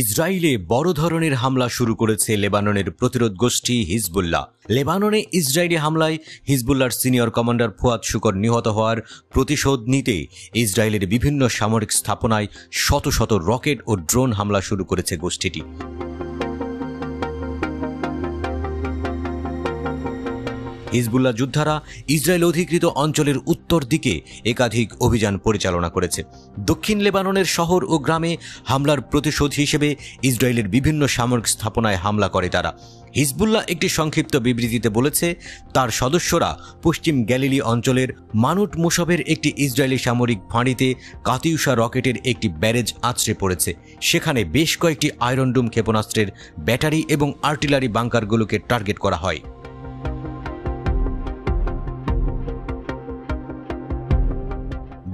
ইসরায়েলে বড় ধরনের হামলা শুরু করেছে লেবাননের প্রতিরোধ গোষ্ঠী হিজবুল্লাহ। লেবাননে ইসরায়েলি হামলায় হিজবুল্লাহর সিনিয়র কমান্ডার ফুয়াদ শুকর নিহত হওয়ার প্রতিশোধ নিতে ইসরায়েলের বিভিন্ন সামরিক স্থাপনায় শত শত রকেট ও ড্রোন হামলা শুরু করেছে গোষ্ঠীটি। হিজবুল্লাহ যোদ্ধারা ইসরায়েল অধিকৃত অঞ্চলের উত্তর দিকে একাধিক অভিযান পরিচালনা করেছে। দক্ষিণ লেবাননের শহর ও গ্রামে হামলার প্রতিশোধ হিসেবে ইসরায়েলের বিভিন্ন সামরিক স্থাপনায় হামলা করে তারা। হিজবুল্লাহ একটি সংক্ষিপ্ত বিবৃতিতে বলেছে, তার সদস্যরা পশ্চিম গ্যালিলি অঞ্চলের মানুট মুসবের একটি ইসরায়েলি সামরিক ফাঁড়িতে কাতিউসা রকেটের একটি ব্যারেজ আছড়ে পড়েছে। সেখানে বেশ কয়েকটি আয়রন ডোম ক্ষেপণাস্ত্রের ব্যাটারি এবং আর্টিলারি বাংকারগুলোকে টার্গেট করা হয়।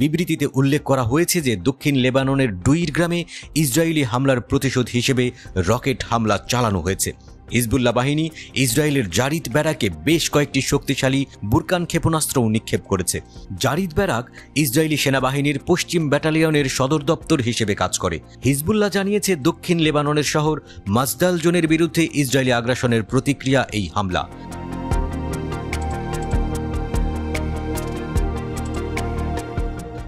বিবৃতিতে উল্লেখ করা হয়েছে যে দক্ষিণ লেবাননের ডুইর গ্রামে ইসরায়েলি হামলার প্রতিশোধ হিসেবে রকেট হামলা চালানো হয়েছে। হিজবুল্লাহ বাহিনী ইসরায়েলের জারিদ ব্যারাকে বেশ কয়েকটি শক্তিশালী বুরকান ক্ষেপণাস্ত্রও নিক্ষেপ করেছে। জারিদ ব্যারাক ইসরায়েলি সেনাবাহিনীর পশ্চিম ব্যাটালিয়নের সদর দপ্তর হিসেবে কাজ করে। হিজবুল্লাহ জানিয়েছে, দক্ষিণ লেবাননের শহর মাজদাল জোনের বিরুদ্ধে ইসরায়েলি আগ্রাসনের প্রতিক্রিয়া এই হামলা।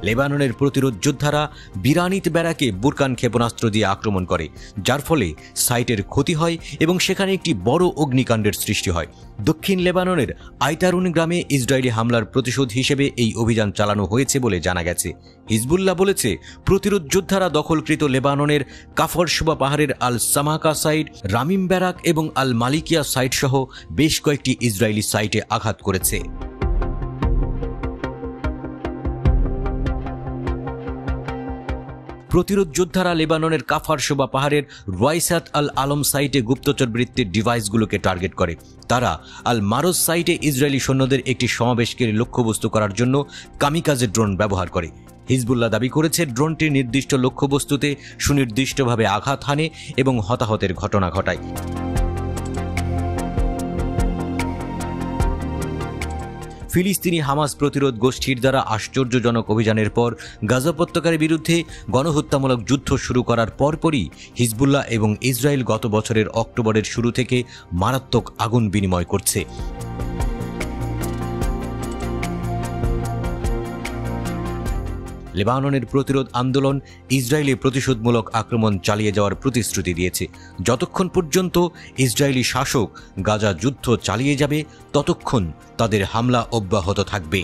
লেবাননের প্রতিরোধ যোদ্ধারা বিরানিত ব্যারাকে বুরকান ক্ষেপণাস্ত্র দিয়ে আক্রমণ করে, যার ফলে সাইটের ক্ষতি হয় এবং সেখানে একটি বড় অগ্নিকাণ্ডের সৃষ্টি হয়। দক্ষিণ লেবাননের আইতারুন গ্রামে ইসরায়েলি হামলার প্রতিশোধ হিসেবে এই অভিযান চালানো হয়েছে বলে জানা গেছে। হিজবুল্লাহ বলেছে, প্রতিরোধ যোদ্ধারা দখলকৃত লেবাননের কাফরশুবা পাহাড়ের আল সামাকা সাইট, রামিম ব্যারাক এবং আল মালিকিয়া সাইট সহ বেশ কয়েকটি ইসরায়েলি সাইটে আঘাত করেছে। প্রতিরোধ যোদ্ধারা লেবাননের কাফরশুবা পাহাড়ের রোয়াইসাত আল আলম সাইটে গুপ্তচর বৃত্তির ডিভাইসগুলোকে টার্গেট করে। তারা আল মারোজ সাইটে ইসরায়েলি সৈন্যদের একটি সমাবেশকে লক্ষ্যবস্তু করার জন্য কামিকাজে ড্রোন ব্যবহার করে। হিজবুল্লাহ দাবি করেছে, ড্রোনটি নির্দিষ্ট লক্ষ্যবস্তুতে সুনির্দিষ্টভাবে আঘাত হানে এবং হতাহতের ঘটনা ঘটায়। ফিলিস্তিনি হামাস প্রতিরোধ গোষ্ঠীর দ্বারা আশ্চর্যজনক অভিযানের পর গাজা উপত্যকার বিরুদ্ধে গণহত্যামূলক যুদ্ধ শুরু করার পরপরই হিজবুল্লাহ এবং ইসরায়েল গত বছরের অক্টোবরের শুরু থেকে মারাত্মক আগুন বিনিময় করছে। লেবাননের প্রতিরোধ আন্দোলন ইসরায়েলি প্রতিশোধমূলক আক্রমণ চালিয়ে যাওয়ার প্রতিশ্রুতি দিয়েছে। যতক্ষণ পর্যন্ত ইসরায়েলি শাসক গাজা যুদ্ধ চালিয়ে যাবে, ততক্ষণ তাদের হামলা অব্যাহত থাকবে।